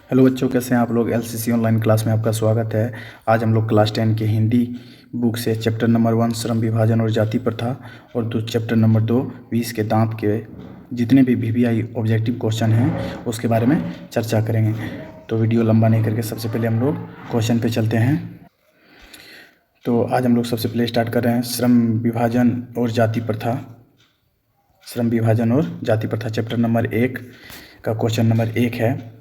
Hello बच्चों, कैसे हैं आप लोग। एलसीसी ऑनलाइन क्लास में आपका स्वागत है। आज हम लोग क्लास 10 के हिंदी बुक से चैप्टर नंबर 1 श्रम विभाजन और जाति प्रथा और चैप्टर नंबर 2 20 के दांत के जितने भी वीवीआई ऑब्जेक्टिव क्वेश्चन हैं उसके बारे में चर्चा करेंगे। तो वीडियो लंबा नहीं करके सबसे पहले हम लोग क्वेश्चन पे चलते हैं। तो आज हम लोग सबसे पहले स्टार्ट कर रहे हैं श्रम विभाजन और जाति प्रथा। श्रम विभाजन और जाति प्रथा चैप्टर नंबर 1 का क्वेश्चन नंबर 1 है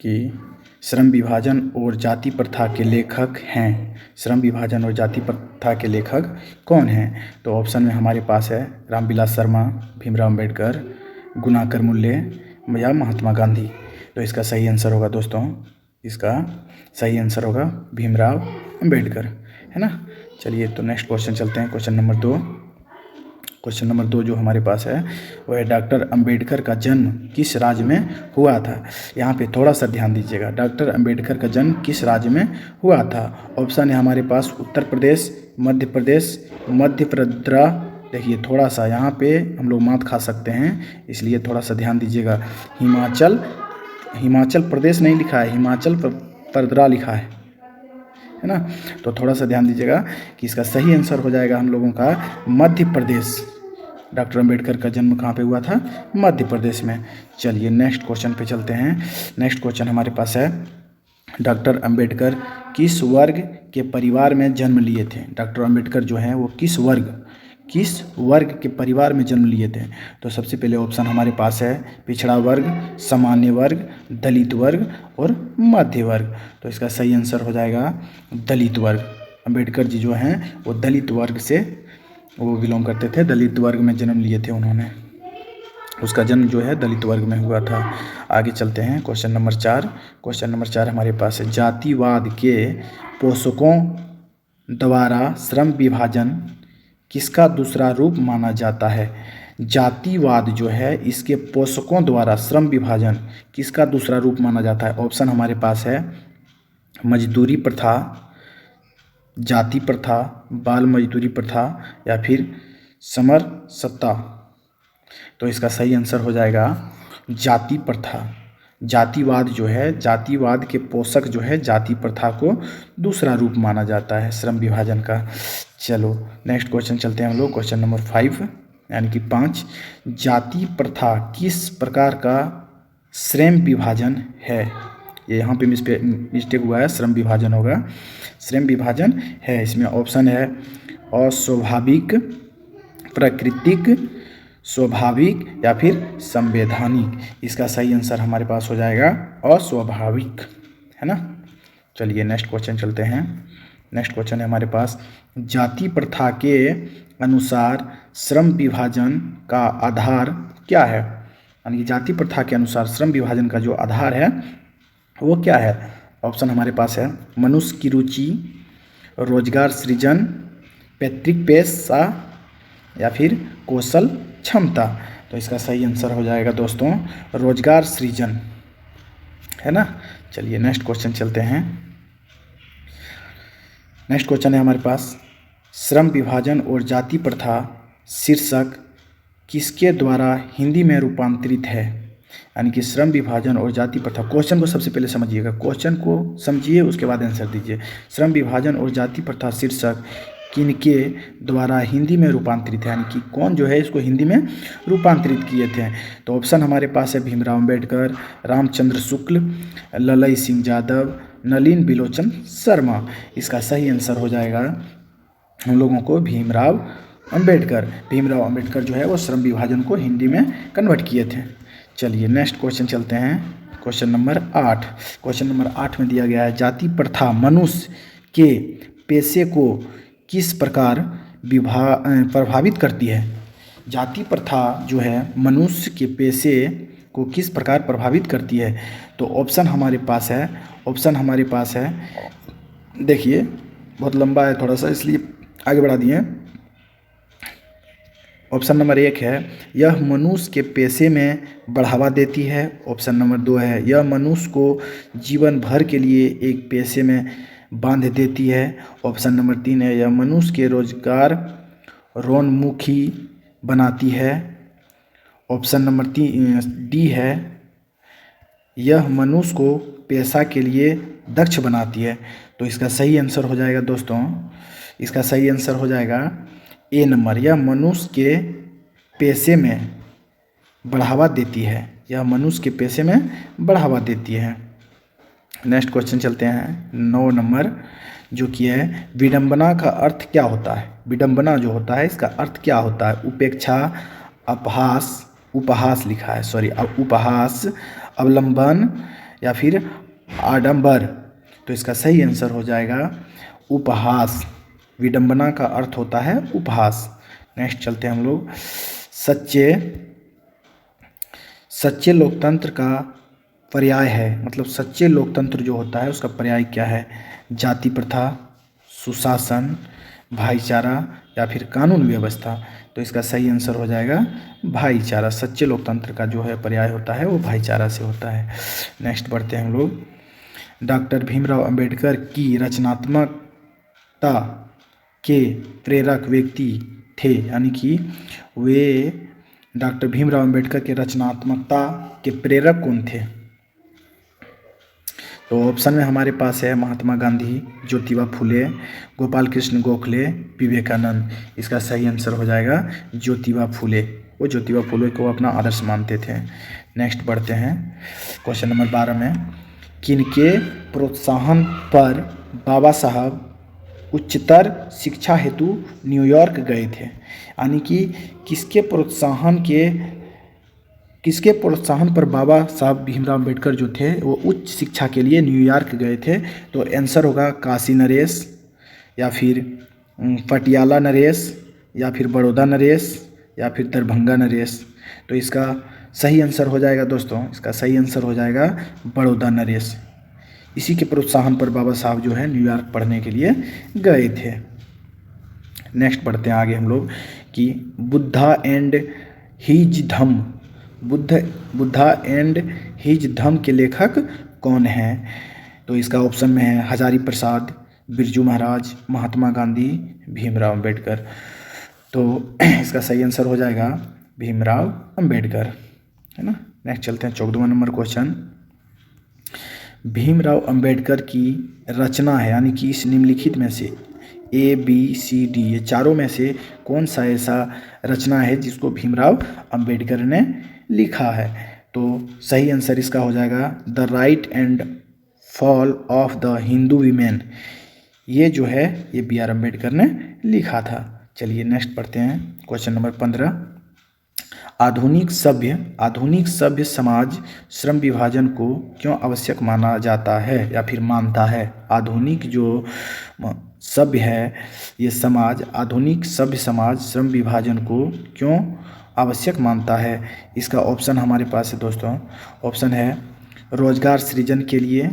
कि श्रम विभाजन और जाति प्रथा के लेखक हैं। श्रम विभाजन और जाति प्रथा के लेखक कौन हैं? तो ऑप्शन में हमारे पास है रामविलास शर्मा, भीमराव अम्बेडकर, गुणाकर मूल्य या महात्मा गांधी। तो इसका सही आंसर होगा दोस्तों, इसका सही आंसर होगा भीमराव अम्बेडकर, है ना। चलिए तो नेक्स्ट क्वेश्चन चलते हैं। क्वेश्चन नंबर 2 जो हमारे पास है वो है डॉक्टर अंबेडकर का जन्म किस राज्य में हुआ था। यहाँ पे थोड़ा सा ध्यान दीजिएगा। डॉक्टर अंबेडकर का जन्म किस राज्य में हुआ था? ऑप्शन है हमारे पास उत्तर प्रदेश, मध्य प्रदेश, मध्य प्रदेश। देखिए थोड़ा सा यहाँ पे हम लोग मात खा सकते हैं, इसलिए थोड़ा सा ध्यान दीजिएगा। हिमाचल प्रदेश नहीं लिखा है, हिमाचल प्रदेश लिखा है ना। तो थोड़ा सा ध्यान दीजिएगा कि इसका सही आंसर हो जाएगा हम लोगों का मध्य प्रदेश। डॉक्टर अंबेडकर का जन्म कहाँ पे हुआ था? मध्य प्रदेश में। चलिए नेक्स्ट क्वेश्चन पे चलते हैं। नेक्स्ट क्वेश्चन हमारे पास है डॉक्टर अंबेडकर किस वर्ग के परिवार में जन्म लिए थे? डॉक्टर अंबेडकर जो है वो किस वर्ग के परिवार में जन्म लिए थे? तो सबसे पहले ऑप्शन हमारे पास है पिछड़ा वर्ग, सामान्य वर्ग, दलित वर्ग और मध्य वर्ग। तो इसका सही आंसर हो जाएगा दलित वर्ग। अंबेडकर जी जो हैं वो दलित वर्ग से वो बिलोंग करते थे, दलित वर्ग में जन्म लिए थे उन्होंने। उसका जन्म जो है दलित वर्ग में हुआ था। आगे चलते हैं क्वेश्चन नंबर 4। क्वेश्चन नंबर 4 हमारे पास है जातिवाद के पोषकों द्वारा श्रम विभाजन किसका दूसरा रूप माना जाता है? जातिवाद जो है इसके पोषकों द्वारा श्रम विभाजन किसका दूसरा रूप माना जाता है? ऑप्शन हमारे पास है मजदूरी प्रथा, जाति प्रथा, बाल मजदूरी प्रथा या फिर समर सत्ता। तो इसका सही आंसर हो जाएगा जाति प्रथा। जातिवाद जो है, जातिवाद के पोषक जो है जाति प्रथा को दूसरा रूप माना जाता है श्रम विभाजन का। चलो नेक्स्ट क्वेश्चन चलते हैं हम लोग। क्वेश्चन नंबर 5 यानी कि 5, जाति प्रथा किस प्रकार का श्रम विभाजन है? ये यहाँ पे मिस्टेक हुआ है, श्रम विभाजन होगा, श्रम विभाजन है। इसमें ऑप्शन है अस्वाभाविक, प्राकृतिक, स्वाभाविक या फिर संवैधानिक। इसका सही आंसर हमारे पास हो जाएगा अस्वाभाविक, है ना। चलिए नेक्स्ट क्वेश्चन चलते हैं। नेक्स्ट क्वेश्चन है हमारे पास जाति प्रथा के अनुसार श्रम विभाजन का आधार क्या है? यानी कि जाति प्रथा के अनुसार श्रम विभाजन का जो आधार है वो क्या है? ऑप्शन हमारे पास है मनुष्य की रुचि, रोजगार सृजन, पैतृक पेशा या फिर कौशल क्षमता। तो इसका सही आंसर हो जाएगा दोस्तों रोजगार सृजन, है ना। चलिए नेक्स्ट क्वेश्चन चलते हैं। नेक्स्ट क्वेश्चन है हमारे पास श्रम विभाजन और जाति प्रथा शीर्षक किसके द्वारा हिंदी में रूपांतरित है? यानी कि श्रम विभाजन और जाति प्रथा, क्वेश्चन को सबसे पहले समझिएगा, क्वेश्चन को समझिए उसके बाद आंसर दीजिए। श्रम विभाजन और जाति प्रथा शीर्षक किनके द्वारा हिंदी में रूपांतरित है? यानी कि कौन जो है इसको हिंदी में रूपांतरित किए थे? तो ऑप्शन हमारे पास है भीमराव अम्बेडकर, रामचंद्र शुक्ल, ललई सिंह यादव, नलिन बिलोचन शर्मा। इसका सही आंसर हो जाएगा हम लोगों को भीमराव अम्बेडकर। भीमराव अम्बेडकर जो है वो श्रम विभाजन को हिंदी में कन्वर्ट किए थे। चलिए नेक्स्ट क्वेश्चन चलते हैं। Question number 8। क्वेश्चन नंबर 8 में दिया गया है जाति प्रथा मनुष्य के पेशे को किस प्रकार प्रभावित करती है? जाति प्रथा जो है मनुष्य के पेशे को किस प्रकार प्रभावित करती है? तो ऑप्शन हमारे पास है, देखिए बहुत लंबा है थोड़ा सा इसलिए आगे बढ़ा दिए। ऑप्शन नंबर 1 है यह मनुष्य के पेशे में बढ़ावा देती है। ऑप्शन नंबर 2 है यह मनुष्य को जीवन भर के लिए एक पेशे में बांध देती है। ऑप्शन नंबर 3 है यह मनुष्य के रोजगार रोन्मुखी बनाती है। ऑप्शन नंबर डी है, यह मनुष्य को पेशा के लिए दक्ष बनाती है। तो इसका सही आंसर हो जाएगा दोस्तों, इसका सही आंसर हो जाएगा ए नंबर, यह मनुष्य के पेशे में बढ़ावा देती है, यह मनुष्य के पेशे में बढ़ावा देती है। नेक्स्ट क्वेश्चन चलते हैं 9 नंबर, जो कि है विडंबना का अर्थ क्या होता है। विडंबना जो होता है इसका अर्थ क्या होता है। उपेक्षा, उपहास लिखा है, सॉरी उपहास, अवलंबन या फिर आडंबर। तो इसका सही आंसर हो जाएगा उपहास। विडंबना का अर्थ होता है उपहास। नेक्स्ट चलते हैं हम लोग, सच्चे लोकतंत्र का पर्याय है, मतलब सच्चे लोकतंत्र जो होता है उसका पर्याय क्या है। जाति प्रथा, सुशासन, भाईचारा या फिर कानून व्यवस्था। तो इसका सही आंसर हो जाएगा भाईचारा। सच्चे लोकतंत्र का जो है पर्याय होता है वो भाईचारा से होता है। नेक्स्ट बढ़ते हैं हम लोग, डॉक्टर भीमराव अंबेडकर की रचनात्मकता के प्रेरक व्यक्ति थे, यानी कि वे डॉक्टर भीमराव अंबेडकर के रचनात्मकता के प्रेरक कौन थे। तो ऑप्शन में हमारे पास है महात्मा गांधी, ज्योतिबा फुले, गोपाल कृष्ण गोखले, विवेकानंद। इसका सही आंसर हो जाएगा ज्योतिबा फुले। वो ज्योतिबा फुले को अपना आदर्श मानते थे। नेक्स्ट बढ़ते हैं क्वेश्चन नंबर 12 में, किनके प्रोत्साहन पर बाबा साहब उच्चतर शिक्षा हेतु न्यूयॉर्क गए थे, यानी कि किसके प्रोत्साहन पर बाबा साहब भीमराव अंबेडकर जो थे वो उच्च शिक्षा के लिए न्यूयॉर्क गए थे। तो आंसर होगा काशी नरेश या फिर पटियाला नरेश या फिर बड़ौदा नरेश या फिर दरभंगा नरेश। तो इसका सही आंसर हो जाएगा दोस्तों, इसका सही आंसर हो जाएगा बड़ौदा नरेश। इसी के प्रोत्साहन पर बाबा साहब जो है न्यूयॉर्क पढ़ने के लिए गए थे। नेक्स्ट बढ़ते हैं आगे हम लोग कि बुद्धा एंड हिज धम्म के लेखक कौन हैं। तो इसका ऑप्शन में है हजारी प्रसाद, बिरजू महाराज, महात्मा गांधी, भीमराव अंबेडकर। तो इसका सही आंसर हो जाएगा भीमराव अंबेडकर, है ना। नेक्स्ट चलते हैं 14वां नंबर क्वेश्चन, भीमराव अंबेडकर की रचना है, यानी कि इस निम्नलिखित में से ABCD ये चारों में से कौन सा ऐसा रचना है जिसको भीमराव अंबेडकर ने लिखा है। तो सही आंसर इसका हो जाएगा the right and fall of the Hindu women. ये जो है ये BR अम्बेडकर ने लिखा था। चलिए नेक्स्ट पढ़ते हैं क्वेश्चन नंबर 15, आधुनिक सभ्य समाज श्रम विभाजन को क्यों आवश्यक माना जाता है या फिर मानता है। आधुनिक जो सभ्य है ये समाज, आधुनिक सभ्य समाज श्रम विभाजन को क्यों आवश्यक मानता है। इसका ऑप्शन हमारे पास है दोस्तों, ऑप्शन है रोजगार सृजन के लिए,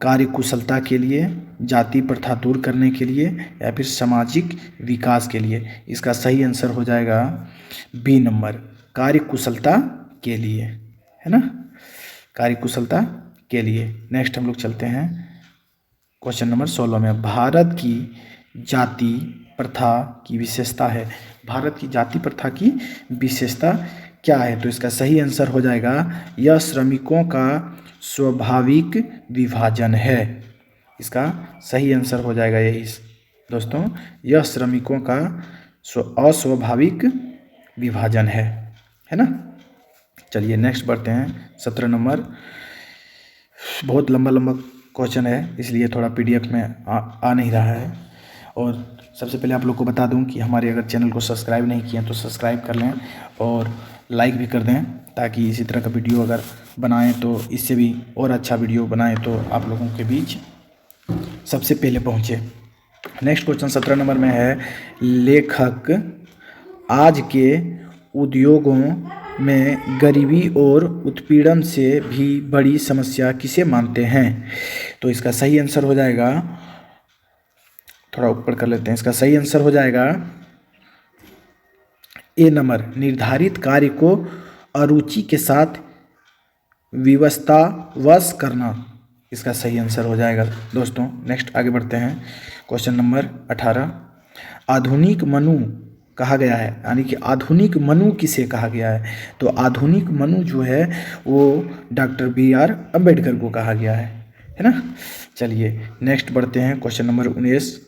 कार्यकुशलता के लिए, जाति प्रथा दूर करने के लिए या फिर सामाजिक विकास के लिए। इसका सही आंसर हो जाएगा बी नंबर, कार्यकुशलता के लिए, है ना, कार्यकुशलता के लिए। नेक्स्ट हम लोग चलते हैं क्वेश्चन नंबर 16 में, भारत की जाति प्रथा की विशेषता है। भारत की जाति प्रथा की विशेषता क्या है। तो इसका सही आंसर हो जाएगा यह श्रमिकों का स्वाभाविक विभाजन है। इसका सही आंसर हो जाएगा यही दोस्तों, यह श्रमिकों का अस्वाभाविक विभाजन है ना। चलिए नेक्स्ट बढ़ते हैं 17 नंबर, बहुत लंबा क्वेश्चन है इसलिए थोड़ा PDF में आ नहीं रहा है। और सबसे पहले आप लोग को बता दूं कि हमारे अगर चैनल को सब्सक्राइब नहीं किए तो सब्सक्राइब कर लें और लाइक भी कर दें, ताकि इसी तरह का वीडियो अगर बनाएं तो इससे भी और अच्छा वीडियो बनाएं तो आप लोगों के बीच सबसे पहले पहुंचे। नेक्स्ट क्वेश्चन 17 नंबर में है, लेखक आज के उद्योगों में गरीबी और उत्पीड़न से भी बड़ी समस्या किसे मानते हैं। तो इसका सही आंसर हो जाएगा, थोड़ा ऊपर कर लेते हैं, इसका सही आंसर हो जाएगा ए नंबर, निर्धारित कार्य को अरुचि के साथ विवशतावश करना। इसका सही आंसर हो जाएगा दोस्तों। नेक्स्ट आगे बढ़ते हैं क्वेश्चन नंबर 18, आधुनिक मनु कहा गया है, यानी कि आधुनिक मनु किसे कहा गया है? तो आधुनिक मनु जो है वो डॉक्टर बी.आर. अम्बेडकर को कहा गया है ना। चलिए नेक्स्ट बढ़ते हैं, क्वेश्चन नंबर 19।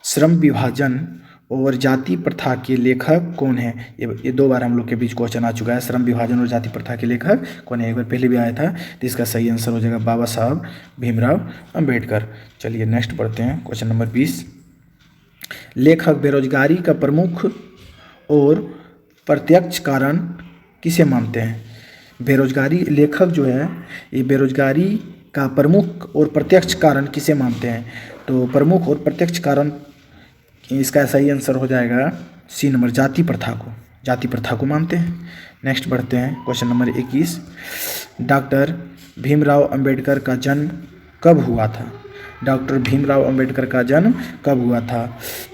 श्रम विभाजन और जाति प्रथा के लेखक कौन है? ये 2 बार हम लोग के बीच क्वेश्चन आ चुका है। श्रम विभाजन और जाति प्रथा के लेखक कौन है? एक बार पहले भी आया था। तो इसका सही आंसर हो जाएगा बाबा साहब भीमराव अंबेडकर। चलिए नेक्स्ट बढ़ते हैं, क्वेश्चन नंबर 20। लेखक बेरोजगारी का प्रमुख और प्रत्यक्ष कारण किसे मानते हैं? बेरोजगारी, लेखक जो है ये बेरोजगारी का प्रमुख और प्रत्यक्ष कारण किसे मानते हैं? तो प्रमुख और प्रत्यक्ष कारण, इसका सही आंसर हो जाएगा सी नंबर, जाति प्रथा को, जाति प्रथा को मानते हैं। नेक्स्ट बढ़ते हैं, question number 21। Doctor Bhimrao Ambedkar का जन्म कब हुआ था? डॉक्टर भीमराव अंबेडकर का जन्म कब हुआ था?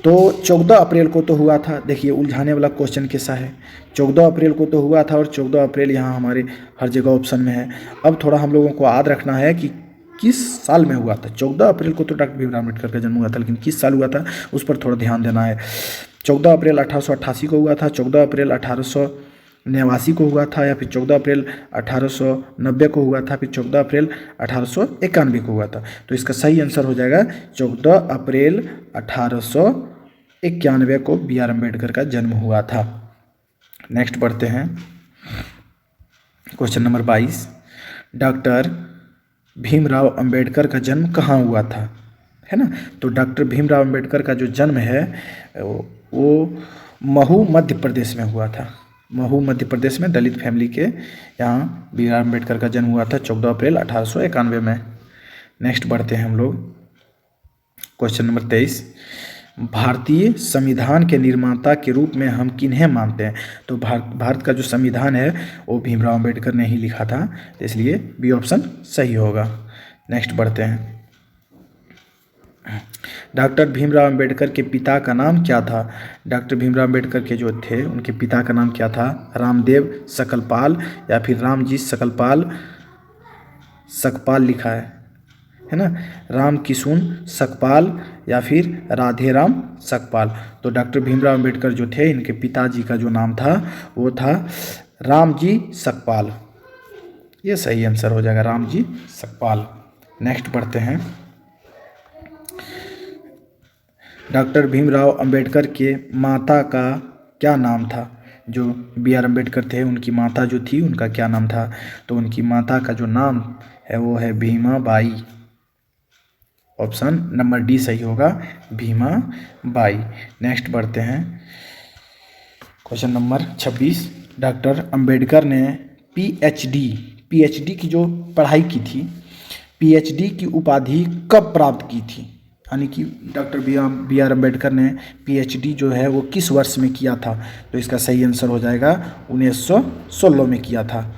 तो 14 अप्रैल को तो हुआ था। देखिए उलझाने वाला क्वेश्चन कैसा है, 14 अप्रैल को तो हुआ था और 14 अप्रैल यहाँ हमारे हर जगह ऑप्शन में है। अब थोड़ा हम लोगों को याद रखना है कि किस साल में हुआ था। 14 अप्रैल को तो डॉक्टर भीमराव अम्बेडकर का जन्म हुआ था, लेकिन किस साल हुआ था उस पर थोड़ा ध्यान देना है। 14 अप्रैल 1888 को हुआ था, 14 अप्रैल 1889 को हुआ था, या फिर 14 अप्रैल 1890 को हुआ था, फिर 14 अप्रैल 1891 को हुआ था। तो इसका सही आंसर हो जाएगा 14 अप्रैल 1891 को बी.आर. अम्बेडकर का जन्म हुआ था। नेक्स्ट बढ़ते हैं, question number 22। Doctor Bhimrao Ambedkar का जन्म कहाँ हुआ था, है ना। तो डॉक्टर भीमराव अंबेडकर का जो जन्म है वो महू मध्य प्रदेश में हुआ था। महू मध्य प्रदेश में दलित फैमिली के यहाँ बी.आर. अम्बेडकर का जन्म हुआ था 14 अप्रैल 1891 में। नेक्स्ट बढ़ते हैं हम लोग, क्वेश्चन नंबर 23। भारतीय संविधान के निर्माता के रूप में हम किन्हें मानते हैं? तो भारत का जो संविधान है वो भीमराव अंबेडकर ने ही लिखा था, तो इसलिए बी ऑप्शन सही होगा। नेक्स्ट बढ़ते हैं, डॉक्टर भीमराव अंबेडकर के पिता का नाम क्या था? डॉक्टर भीमराव अंबेडकर के जो थे उनके पिता का नाम क्या था? रामदेव सकलपाल या फिर रामजी सकलपाल, सकपाल लिखा है ना, राम किशुन सकपाल या फिर राधेराम सकपाल। तो डॉक्टर भीमराव अंबेडकर जो थे इनके पिताजी का जो नाम था वो था रामजी सकपाल। ये सही आंसर हो जाएगा, रामजी सकपाल। नेक्स्ट बढ़ते हैं, डॉक्टर भीमराव अंबेडकर के माता का क्या नाम था? जो बी.आर. अम्बेडकर थे उनकी माता जो थी उनका क्या नाम था? तो उनकी माता का जो नाम है वो है Bhima by. Option number D सही होगा, भीमा बाई। नेक्स्ट बढ़ते हैं, क्वेश्चन नंबर 26। डॉक्टर अंबेडकर ने पीएचडी की जो पढ़ाई की थी, पीएचडी की उपाधि कब प्राप्त की थी? यानी कि डॉक्टर बी.आर. अम्बेडकर ने पीएचडी जो है वो किस वर्ष में किया था? तो इसका सही आंसर हो जाएगा 1916 में किया था,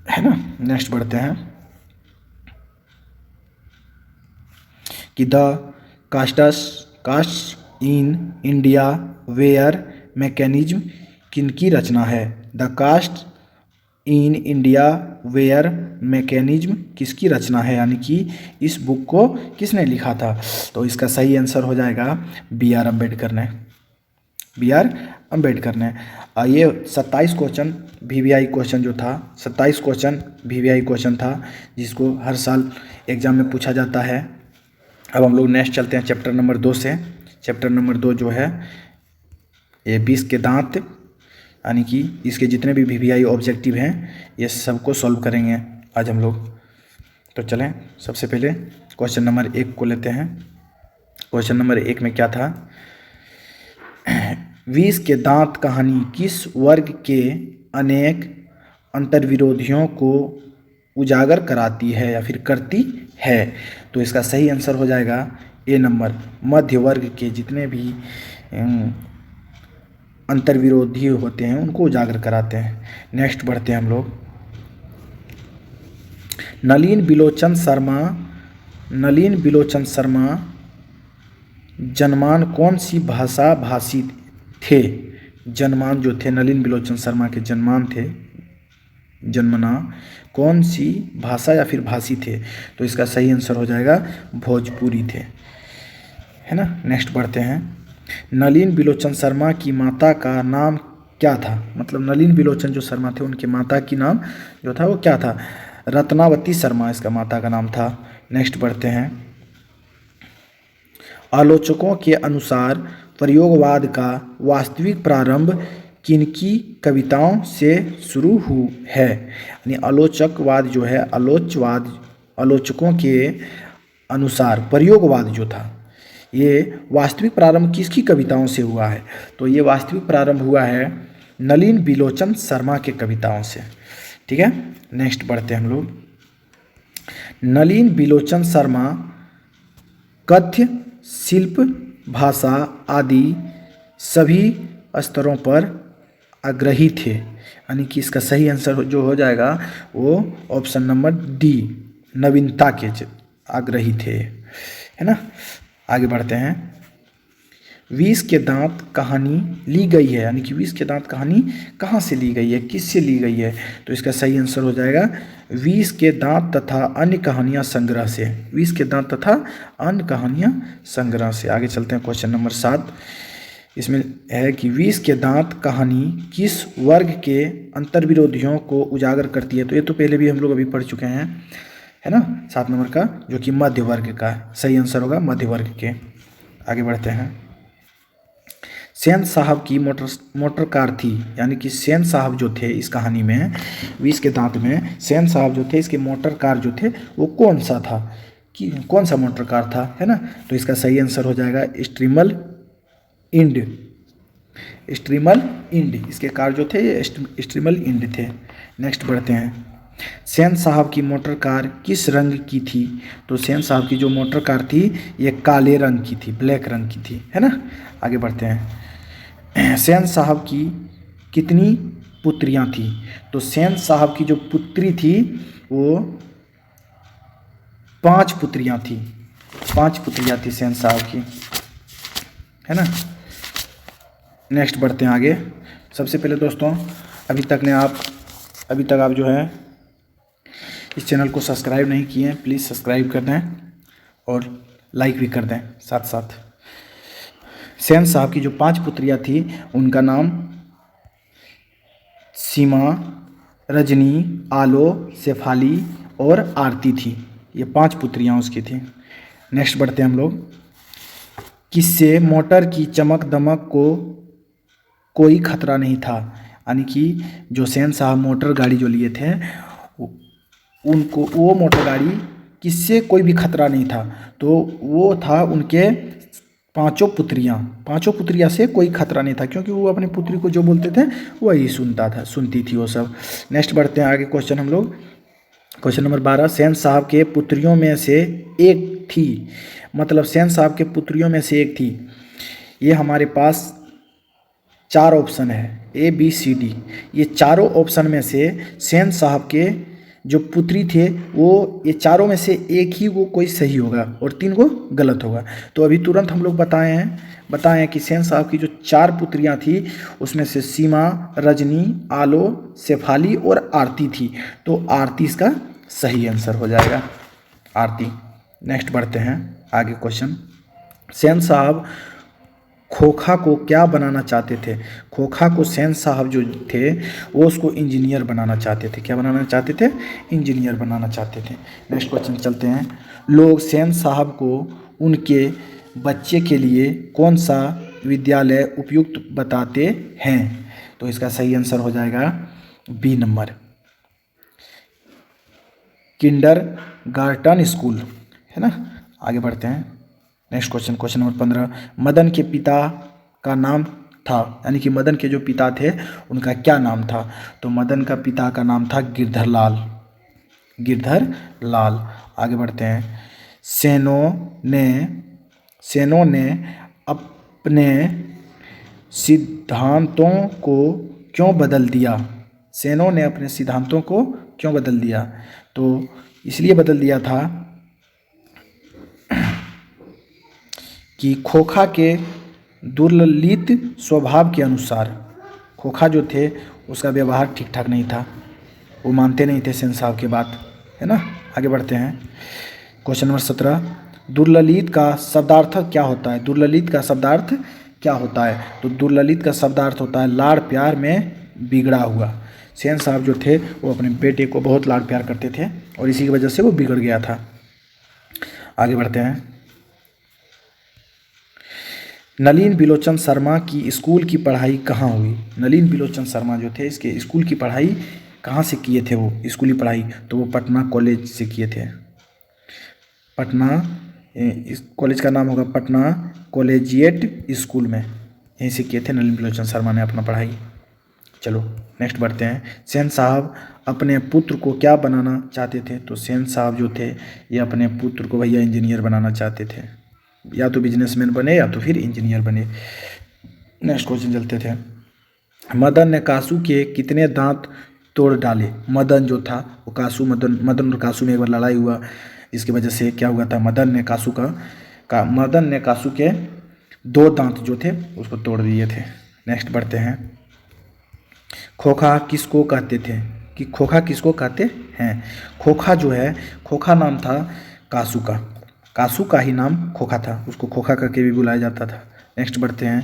है ना। नेक्स्ट बढ़ते हैं कि the caste in India where mechanism किनकी रचना है? The caste in India where mechanism किसकी रचना है, यानी कि इस बुक को किसने लिखा था? तो इसका सही आंसर हो जाएगा बी.आर. अम्बेडकर ने, बी.आर. अम्बेडकर ने। ये 27 क्वेश्चन वीवीआई क्वेश्चन जो था, 27 क्वेश्चन वीवीआई क्वेश्चन था जिसको हर साल एग्जाम में पूछा जाता है। अब हम लोग नेक्स्ट चलते हैं चैप्टर नंबर 2 से। चैप्टर नंबर 2 जो है ये 20 के दांत, यानी कि इसके जितने भी वीवीआई ऑब्जेक्टिव हैं ये सबको सॉल्व करेंगे आज हम लोग। तो चलें सबसे पहले क्वेश्चन नंबर 1 को लेते हैं। क्वेश्चन नंबर 1 में क्या था? 20 के दांत कहानी किस वर्ग के अनेक अंतर्विरोधियों को उजागर कराती है या फिर करती है? तो इसका सही आंसर हो जाएगा ए नंबर, मध्य वर्ग के जितने भी अंतर्विरोधी होते हैं उनको उजागर कराते हैं। नेक्स्ट बढ़ते हैं हम लोग, नलिन बिलोचन शर्मा जनमान कौन सी भाषा भाषी थे? जनमान जो थे नलिन बिलोचन शर्मा के जनमान थे, जन्मना कौन सी भाषा या फिर भाषी थे? तो इसका सही आंसर हो जाएगा भोजपुरी थे, है ना। नेक्स्ट बढ़ते हैं, नलिन बिलोचन शर्मा की माता का नाम क्या था? मतलब नलिन बिलोचन जो शर्मा थे उनके माता की नाम जो था वो क्या था? रत्नावती शर्मा इसका माता का नाम था। नेक्स्ट बढ़ते हैं। आलोचकों के अनुसार प्रयोगवाद का वास्तविक प्रारंभ किनकी कविताओं से शुरू है? यानी आलोचकवाद जो है, आलोचकों के अनुसार प्रयोगवाद जो था ये वास्तविक प्रारंभ किसकी कविताओं से हुआ है? तो ये वास्तविक प्रारंभ हुआ है नलिन बिलोचन शर्मा के कविताओं से। ठीक है, नेक्स्ट बढ़ते हैं हम लोग। नलिन बिलोचन शर्मा कथ्य, शिल्प, भाषा आदि सभी स्तरों पर आग्रही थे। यानी कि इसका सही आंसर जो हो जाएगा वो ऑप्शन नंबर डी, नवीनता के आग्रही थे, है ना। आगे बढ़ते हैं। विष के दांत कहानी ली गई है, यानी कि विष के दांत कहानी कहाँ से ली गई है, किससे ली गई है? तो इसका सही आंसर हो जाएगा विष के दांत तथा अन्य कहानियाँ संग्रह से। विष के दांत तथा अन्य कहानियाँ संग्रह से। आगे चलते हैं, क्वेश्चन नंबर 7 इसमें है कि विष के दांत कहानी किस वर्ग के अंतर्विरोधियों को उजागर करती है? तो ये तो पहले भी हम लोग अभी पढ़ चुके हैं, है ना, 7 नंबर का, जो कि मध्य वर्ग का सही आंसर होगा, मध्य वर्ग के। आगे बढ़ते हैं। सेन साहब की मोटर कार थी, यानी कि सेन साहब जो थे इस कहानी में, विष के दांत में सेन साहब जो थे इसके मोटर कार जो थे वो कौन सा था, कि कौन सा मोटर कार था, है ना। तो इसका सही आंसर हो जाएगा स्ट्रीमल इंड। स्ट्रीमल इंड इसके कार जो थे ये स्ट्रीमल इंड थे। नेक्स्ट बढ़ते हैं। सेन साहब की मोटर कार किस रंग की थी? तो सेन साहब की जो मोटर कार थी ये काले रंग की थी, ब्लैक रंग की थी, है ना। आगे बढ़ते हैं। सेन साहब की कितनी पुत्रियां थी? तो सेन साहब की जो पुत्री थी वो 5 पुत्रियां थी। 5 पुत्रियां थी सेन साहब की, है ना। नेक्स्ट बढ़ते हैं आगे। सबसे पहले दोस्तों अभी तक आप जो है इस चैनल को सब्सक्राइब नहीं किए हैं, प्लीज़ सब्सक्राइब कर दें और लाइक भी कर दें साथ साथ। सेन साहब की जो 5 पुत्रियां थी उनका नाम सीमा, रजनी, आलो, शेफाली और आरती थी। ये 5 पुत्रियां उसकी थी। नेक्स्ट बढ़ते हैं हम लोग। किससे मोटर की चमक दमक को कोई खतरा नहीं था? यानी कि जो सेन साहब मोटर गाड़ी जो लिए थे उनको वो मोटर गाड़ी किससे कोई भी खतरा नहीं था? तो वो था उनके 5 पुत्रियां से कोई खतरा नहीं था, क्योंकि वो अपनी पुत्री को जो बोलते थे वही सुनती थी वो सब। नेक्स्ट बढ़ते हैं आगे क्वेश्चन हम लोग। Question number 12। सेन साहब के पुत्रियों में से एक थी, मतलब सेन साहब के पुत्रियों में से एक थी। ये हमारे पास 4 ऑप्शन है, A B C D। ये चारों ऑप्शन में से सेन साहब के जो पुत्री थे वो ये चारों में से एक ही वो कोई सही होगा और 3 को गलत होगा। तो अभी तुरंत हम लोग बताएं कि सेन साहब की जो 4 पुत्रियां थी उसमें से सीमा, रजनी, आलो, शेफाली और आरती थी। तो आरती इसका सही आंसर हो जाएगा, आरती। नेक्स्ट बढ़ते हैं आगे क्वेश्चन। सेन साहब खोखा को क्या बनाना चाहते थे? खोखा को सेन साहब जो थे वो उसको इंजीनियर बनाना चाहते थे। क्या बनाना चाहते थे? इंजीनियर बनाना चाहते थे। नेक्स्ट क्वेश्चन चलते हैं। लोग सेन साहब को उनके बच्चे के लिए कौन सा विद्यालय उपयुक्त बताते हैं? तो इसका सही आंसर हो जाएगा बी नंबर, किंडरगार्टन स्कूल, है ना। आगे बढ़ते हैं। Next question, question number 15। Madan के पिता का नाम था, यानी कि मदन के जो पिता थे उनका क्या नाम था? तो मदन का पिता का नाम था गिरधर लाल। आगे बढ़ते हैं। सेनों ने अपने सिद्धांतों को क्यों बदल दिया? सेनों ने अपने सिद्धांतों को क्यों बदल दिया? तो इसलिए बदल दिया था कि खोखा के दुर्ललित स्वभाव के अनुसार, खोखा जो थे उसका व्यवहार ठीक ठाक नहीं था, वो मानते नहीं थे सेन साहब की बात, है ना। आगे बढ़ते हैं। Question number 17। दुर्ललित का शब्दार्थ क्या होता है? दुर्ललित का शब्दार्थ क्या होता है? तो दुर्ललित का शब्दार्थ होता है लाड़ प्यार में बिगड़ा हुआ। सेन साहब जो थे वो अपने बेटे को बहुत लाड़ प्यार करते थे और इसी की वजह से वो बिगड़ गया था। आगे बढ़ते हैं। नलिन बिलोचन शर्मा की स्कूल की पढ़ाई कहाँ हुई? नलिन बिलोचन शर्मा जो थे इसके स्कूल की पढ़ाई कहाँ से किए थे? वो स्कूली पढ़ाई तो वो पटना कॉलेज से किए थे। पटना, इस कॉलेज का नाम होगा पटना कॉलेजिएट स्कूल में, यहीं से किए थे नलिन बिलोचन शर्मा ने अपना पढ़ाई। चलो नेक्स्ट बढ़ते हैं। सेन साहब अपने पुत्र को क्या बनाना चाहते थे? तो सेन साहब जो थे ये अपने पुत्र को भैया इंजीनियर बनाना चाहते थे, या तो बिजनेसमैन बने या तो फिर इंजीनियर बने। नेक्स्ट क्वेश्चन चलते थे। मदन ने कासू के कितने दांत तोड़ डाले? मदन जो था वो मदन और कासू में एक बार लड़ाई हुआ, इसकी वजह से क्या हुआ था, मदन ने कासू के 2 दांत जो थे उसको तोड़ दिए थे। नेक्स्ट बढ़ते हैं। खोखा किसको कहते थे? कि खोखा किसको कहते हैं? खोखा जो है, खोखा नाम था कासू का, कासू का ही नाम खोखा था, उसको खोखा करके भी बुलाया जाता था। नेक्स्ट बढ़ते हैं।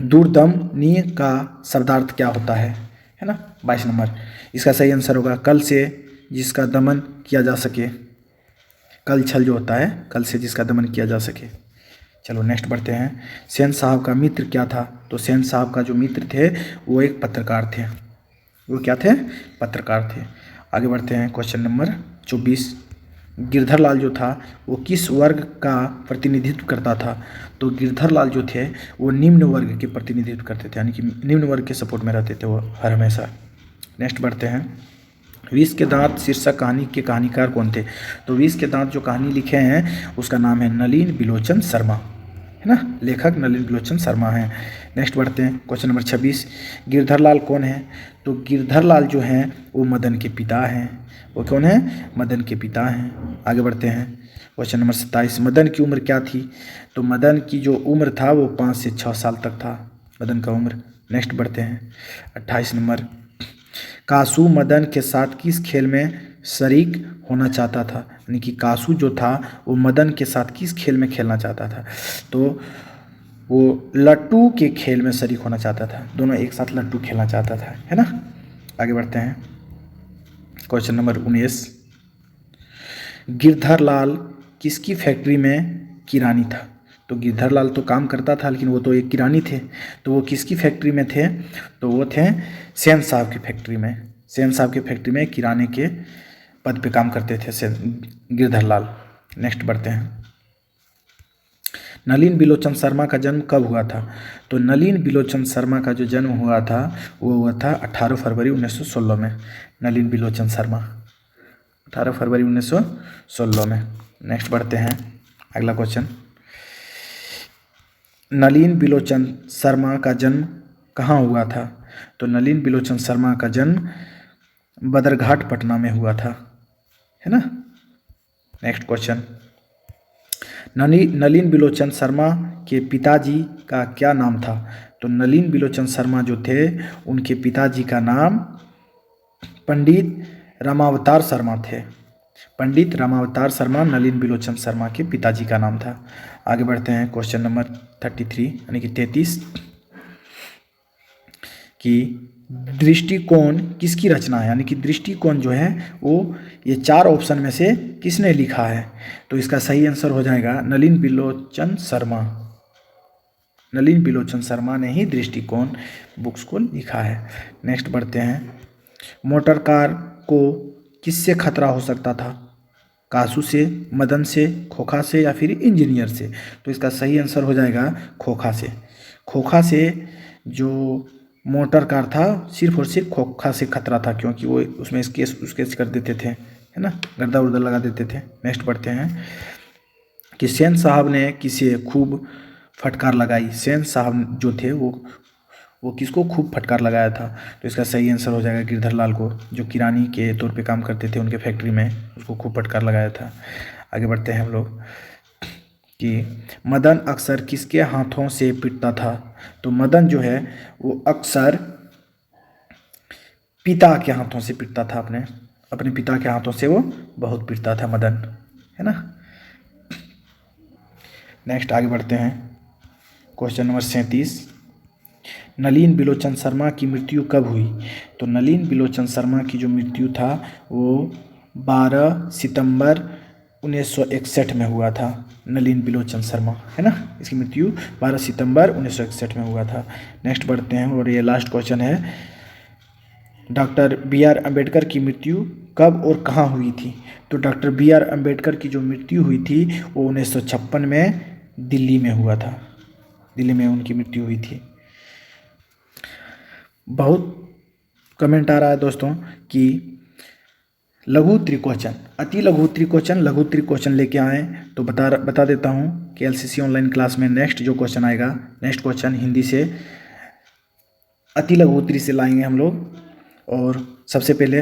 दूरदमनीय का शब्दार्थ क्या होता है ना? 22 नंबर। इसका सही आंसर होगा कल से जिसका दमन किया जा सके। कल छल जो होता है, कल से जिसका दमन किया जा सके। चलो नेक्स्ट बढ़ते हैं। सेन साहब का मित्र क्या था? तो सेन साहब का जो मित्र थे वो एक पत्रकार थे। वो क्या थे? पत्रकार थे। आगे बढ़ते हैं। Question number 24। गिरधर लाल जो था वो किस वर्ग का प्रतिनिधित्व करता था? तो गिरधर लाल जो थे वो निम्न वर्ग के प्रतिनिधित्व करते थे, यानी कि निम्न वर्ग के सपोर्ट में रहते थे वो हर हमेशा। नेक्स्ट बढ़ते हैं। विष के दांत शीर्षक कहानी के कहानीकार कौन थे? तो विष के दांत जो कहानी लिखे हैं उसका नाम है नलिन बिलोचन शर्मा, है ना? लेखक नलिन बिलोचन शर्मा हैं। नेक्स्ट बढ़ते हैं। Question number 26। गिरधर लाल कौन है? तो गिरधर लाल जो हैं वो मदन के पिता हैं। वो कौन है? मदन के पिता हैं। आगे बढ़ते हैं। Question number 27। मदन की उम्र क्या थी? तो मदन की जो उम्र था वो 5 से 6 साल तक था मदन का उम्र। नेक्स्ट बढ़ते हैं। 28 नंबर। कासू मदन के साथ किस खेल में शरीक होना चाहता था? यानी कि कासू जो था वो मदन के साथ किस खेल में खेलना चाहता था? तो वो लट्टू के खेल में शरीक होना चाहता था, दोनों एक साथ लट्टू खेलना चाहता था, है ना? आगे बढ़ते हैं। Question number 19। गिरधर लाल किसकी फैक्ट्री में किरानी था? तो गिरधर लाल तो काम करता था लेकिन वो तो एक किरानी थे, तो वो किसकी फैक्ट्री में थे? तो वो थे सेन साहब की फैक्ट्री में। सेन साहब की फैक्ट्री में किराने के पद पे काम करते थे गिरधर लाल। नेक्स्ट बढ़ते हैं। नलिन बिलोचन शर्मा का जन्म कब हुआ था? तो नलिन बिलोचन शर्मा का जो जन्म हुआ था वो हुआ था 18 फरवरी 1916 में। नलिन बिलोचन शर्मा 18 फरवरी 1916 में। नेक्स्ट बढ़ते हैं। अगला क्वेश्चन। नलिन बिलोचन शर्मा का जन्म कहाँ हुआ था? तो नलिन बिलोचन शर्मा का जन्म बदरघाट पटना में हुआ था, है ना? Next question. नलिन बिलोचन शर्मा के पिताजी का क्या नाम था? तो नलिन बिलोचन शर्मा जो थे उनके पिताजी का नाम पंडित रामावतार शर्मा थे। पंडित रामावतार शर्मा नलिन बिलोचन शर्मा के पिताजी का नाम था। आगे बढ़ते हैं। क्वेश्चन नंबर 33 यानी कि 33 कि दृष्टिकोण किसकी रचना है? यानी कि दृष्टिकोण जो है वो ये 4 ऑप्शन में से किसने लिखा है? तो इसका सही आंसर हो जाएगा नलिन बिलोचन शर्मा। नलिन बिलोचन शर्मा ने ही दृष्टिकोण बुक्स को लिखा है। नेक्स्ट बढ़ते हैं। मोटर कार को किससे खतरा हो सकता था? कासू से, मदन से, खोखा से या फिर इंजीनियर से? तो इसका सही आंसर हो जाएगा खोखा से। खोखा से जो मोटर कार था सिर्फ और सिर्फ खोखा से खतरा था, क्योंकि वो उसमें स्केच कर देते थे, है ना? गर्दा उर्दा लगा देते थे। नेक्स्ट बढ़ते हैं कि सेन साहब ने किसे खूब फटकार लगाई? सेन साहब जो थे वो किसको खूब फटकार लगाया था? तो इसका सही आंसर हो जाएगा गिरधर लाल को, जो किरानी के तौर पे काम करते थे उनके फैक्ट्री में, उसको खूब फटकार लगाया था। आगे बढ़ते हैं हम लोग कि मदन अक्सर किसके हाथों से पिटता था? तो मदन जो है वो अक्सर पिता के हाथों से पिटता था, अपने पिता के हाथों से वो बहुत पिटता था मदन, है ना? नेक्स्ट आगे बढ़ते हैं। क्वेश्चन नंबर 37, नलिन बिलोचन शर्मा की मृत्यु कब हुई? तो नलिन बिलोचन शर्मा की जो मृत्यु था वो 12 सितंबर 1961 में हुआ था। नलिन बिलोचन शर्मा, है ना, इसकी मृत्यु 12 सितंबर 1961 में हुआ था। नेक्स्ट बढ़ते हैं और ये लास्ट क्वेश्चन है, डॉक्टर बी आर अम्बेडकर की मृत्यु कब और कहाँ हुई थी? तो डॉक्टर बी आर अम्बेडकर की जो मृत्यु हुई थी वो 1956 में दिल्ली में हुआ था। दिल्ली में उनकी मृत्यु हुई थी। बहुत कमेंट आ रहा है दोस्तों कि लघु त्रिकोचन, अति लघु त्रिकोचन लेके आए, तो बता देता हूँ कि एलसीसी ऑनलाइन क्लास में नेक्स्ट जो क्वेश्चन आएगा, नेक्स्ट क्वेश्चन हिंदी से अति लघु त्रि से लाएंगे हम लोग। और सबसे पहले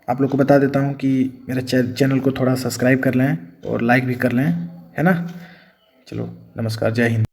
आप लोग को बता देता हूँ कि मेरे चैनल को थोड़ा सब्सक्राइब कर लें और लाइक भी कर लें, है ना। चलो नमस्कार, जय हिंद।